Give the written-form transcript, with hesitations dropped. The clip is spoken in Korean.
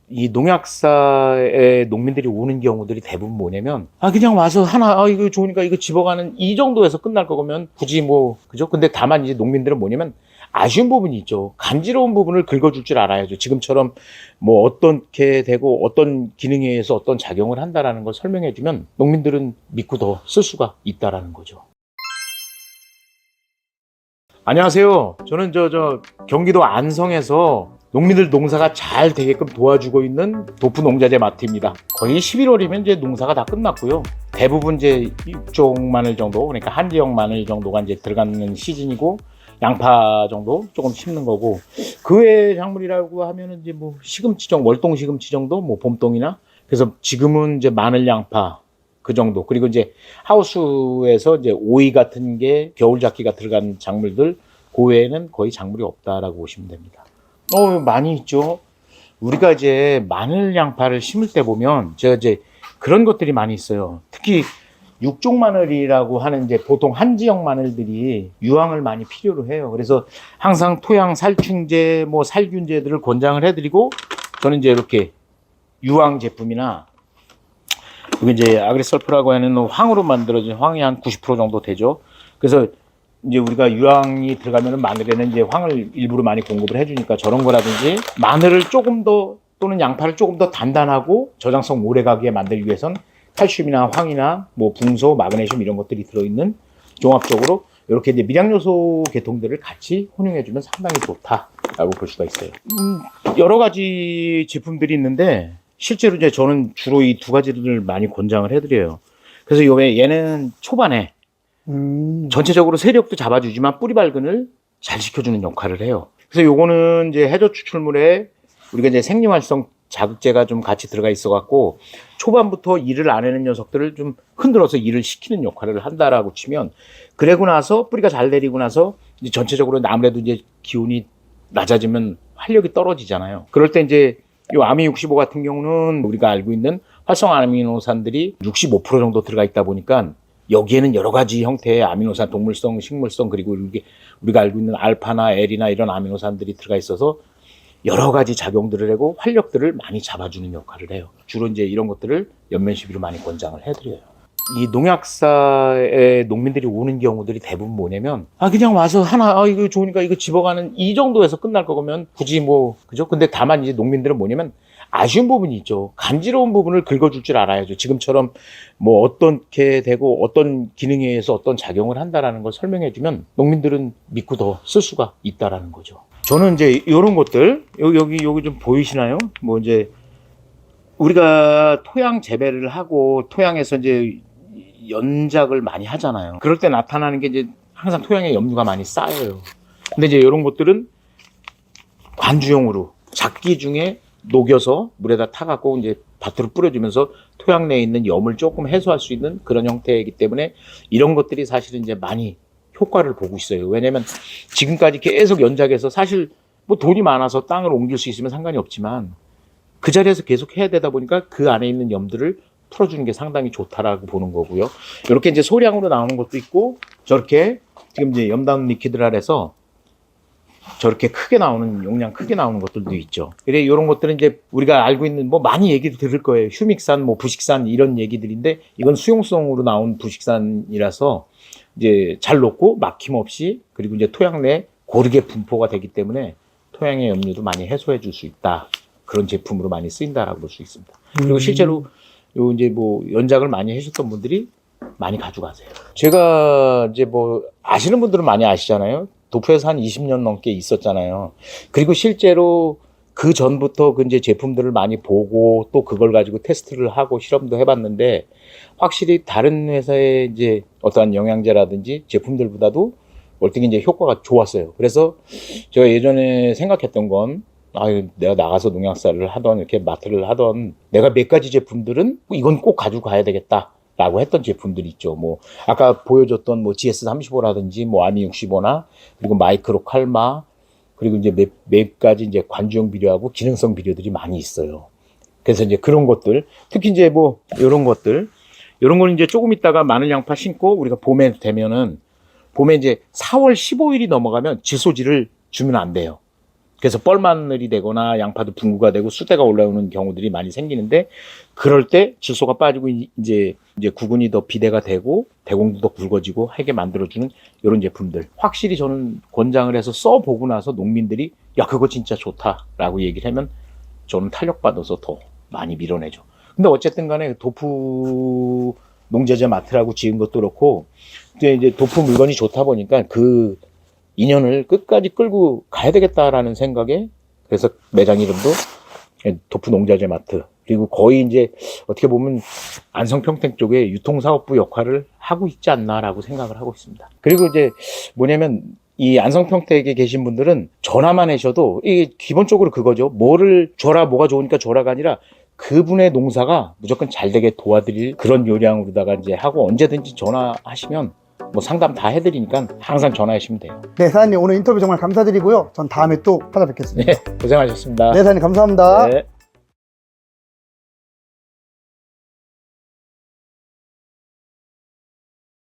이 농약사에 농민들이 오는 경우들이 대부분 뭐냐면, 그냥 와서 하나, 이거 좋으니까 이거 집어가는 이 정도에서 끝날 거면 굳이 뭐, 그죠? 근데 다만 이제 농민들은 뭐냐면, 아쉬운 부분이 있죠. 간지러운 부분을 긁어줄 줄 알아야죠. 지금처럼 뭐 어떻게 되고 어떤 기능에 의해서 어떤 작용을 한다라는 걸 설명해주면 농민들은 믿고 더 쓸 수가 있다라는 거죠. 안녕하세요. 저는 경기도 안성에서 농민들 농사가 잘 되게끔 도와주고 있는 도프농자재 마트입니다. 거의 11월이면 이제 농사가 다 끝났고요. 대부분 이제 육종 마늘 정도, 그러니까 한지역 마늘 정도가 이제 들어가는 시즌이고, 양파 정도 조금 심는 거고, 그 외 작물이라고 하면은 이제 뭐 시금치 정도, 월동 시금치 정도, 뭐 봄동이나, 그래서 지금은 이제 마늘 양파 그 정도. 그리고 이제 하우스에서 이제 오이 같은 게 겨울 작기가 들어간 작물들, 그 외에는 거의 작물이 없다라고 보시면 됩니다. 많이 있죠. 우리가 이제 마늘 양파를 심을 때 보면 제가 이제 그런 것들이 많이 있어요. 특히 육종 마늘이라고 하는 이제 보통 한지역 마늘들이 유황을 많이 필요로 해요. 그래서 항상 토양 살충제, 뭐 살균제들을 권장을 해드리고, 저는 이제 이렇게 유황 제품이나, 이게 이제 아그리설프라고 하는 황으로 만들어진, 황이 한 90% 정도 되죠. 그래서 이제 우리가 유황이 들어가면 마늘에는 이제 황을 일부러 많이 공급을 해주니까 저런 거라든지, 마늘을 조금 더 또는 양파를 조금 더 단단하고 저장성 오래가게 만들기 위해선 칼슘이나 황이나 뭐 붕소, 마그네슘 이런 것들이 들어있는 종합적으로 이렇게 이제 밀양요소 계통들을 같이 혼용해주면 상당히 좋다라고 볼 수가 있어요. 여러 가지 제품들이 있는데 실제로 이제 저는 주로 이 두 가지를 많이 권장을 해드려요. 그래서 얘는 초반에 전체적으로 세력도 잡아주지만 뿌리 발근을 잘 시켜주는 역할을 해요. 그래서 요거는 이제 해저 추출물에 우리가 이제 생리활성 자극제가 좀 같이 들어가 있어 갖고 초반부터 일을 안 하는 녀석들을 좀 흔들어서 일을 시키는 역할을 한다라고 치면, 그러고 나서 뿌리가 잘 내리고 나서 이제 전체적으로 아무래도 이제 기온이 낮아지면 활력이 떨어지잖아요. 그럴 때 이제 요 아미 65 같은 경우는 우리가 알고 있는 활성 아미노산들이 65% 정도 들어가 있다 보니까 여기에는 여러 가지 형태의 아미노산, 동물성, 식물성, 그리고 우리가 알고 있는 알파나 L이나 이런 아미노산들이 들어가 있어서 여러 가지 작용들을 하고 활력들을 많이 잡아주는 역할을 해요. 주로 이제 이런 것들을 연면시비로 많이 권장을 해드려요. 이 농약사에 농민들이 오는 경우들이 대부분 뭐냐면, 그냥 와서 하나, 이거 좋으니까 이거 집어가는 이 정도에서 끝날 거면 굳이 뭐, 그죠? 근데 다만 이제 농민들은 뭐냐면 아쉬운 부분이 있죠. 간지러운 부분을 긁어줄 줄 알아야죠. 지금처럼 뭐 어떻게 되고 어떤 기능에 의해서 어떤 작용을 한다라는 걸 설명해주면 농민들은 믿고 더 쓸 수가 있다라는 거죠. 저는 이제 이런 것들, 여기 좀 보이시나요? 뭐 이제 우리가 토양 재배를 하고 토양에서 이제 연작을 많이 하잖아요. 그럴 때 나타나는 게 이제 항상 토양에 염류가 많이 쌓여요. 근데 이제 이런 것들은 관주용으로 작기 중에 녹여서 물에다 타갖고 이제 밭으로 뿌려주면서 토양 내에 있는 염을 조금 해소할 수 있는 그런 형태이기 때문에 이런 것들이 사실은 이제 많이 효과를 보고 있어요. 왜냐면 지금까지 계속 연작해서 사실 뭐 돈이 많아서 땅을 옮길 수 있으면 상관이 없지만 그 자리에서 계속 해야 되다 보니까 그 안에 있는 염들을 풀어주는 게 상당히 좋다라고 보는 거고요. 이렇게 이제 소량으로 나오는 것도 있고, 저렇게 지금 이제 염담 리퀴드랄해서 저렇게 크게 나오는, 용량 크게 나오는 것들도 있죠. 그래, 이런 것들은 이제 우리가 알고 있는 뭐 많이 얘기를 들을 거예요. 휴믹산, 뭐 부식산 이런 얘기들인데 이건 수용성으로 나온 부식산이라서 이제 잘 녹고 막힘없이, 그리고 이제 토양 내에 고르게 분포가 되기 때문에 토양의 염류도 많이 해소해 줄 수 있다. 그런 제품으로 많이 쓰인다라고 볼 수 있습니다. 그리고 실제로 요 이제 뭐 연작을 많이 해주셨던 분들이 많이 가져가세요. 제가 이제 뭐 아시는 분들은 많이 아시잖아요. 도프에서 한 20년 넘게 있었잖아요. 그리고 실제로 그 전부터 그 이제 제품들을 많이 보고 또 그걸 가지고 테스트를 하고 실험도 해봤는데, 확실히 다른 회사의 이제 어떠한 영양제라든지 제품들보다도 월등히 이제 효과가 좋았어요. 그래서 제가 예전에 생각했던 건, 내가 나가서 농약사를 하던, 이렇게 마트를 하던, 내가 몇 가지 제품들은 이건 꼭 가지고 가야 되겠다라고 했던 제품들이 있죠. 뭐, 아까 보여줬던 뭐 GS35라든지 뭐 아미65나, 그리고 마이크로 칼마, 그리고 이제 몇 가지 이제 관주용 비료하고 기능성 비료들이 많이 있어요. 그래서 이제 그런 것들, 특히 이제 뭐, 요런 것들, 요런 거는 이제 조금 있다가 마늘 양파 심고 우리가 봄에 되면은, 봄에 이제 4월 15일이 넘어가면 질소지를 주면 안 돼요. 그래서 뻘마늘이 되거나 양파도 분구가 되고 수대가 올라오는 경우들이 많이 생기는데 그럴 때 질소가 빠지고 이제 구근이 더 비대가 되고 대공도 더 굵어지고 하게 만들어주는 이런 제품들 확실히 저는 권장을 해서 써보고 나서 농민들이 야 그거 진짜 좋다라고 얘기를 하면 저는 탄력받아서 더 많이 밀어내죠. 근데 어쨌든 간에 도프 농자재 마트라고 지은 것도 그렇고 이제 도프 물건이 좋다 보니까 그 인연을 끝까지 끌고 가야 되겠다라는 생각에 그래서 매장 이름도 도프 농자재 마트 그리고 거의 이제 어떻게 보면 안성평택 쪽에 유통사업부 역할을 하고 있지 않나라고 생각을 하고 있습니다. 그리고 이제 뭐냐면 이 안성평택에 계신 분들은 전화만 하셔도 이게 기본적으로 그거죠. 뭐를 줘라 뭐가 좋으니까 줘라가 아니라 그분의 농사가 무조건 잘 되게 도와드릴 그런 요량으로다가 이제 하고 언제든지 전화하시면 뭐 상담 다 해드리니까 항상 전화하시면 돼요. 네, 사장님 오늘 인터뷰 정말 감사드리고요. 전 다음에 또 찾아뵙겠습니다. 네, 고생하셨습니다. 네, 사장님 감사합니다. 네.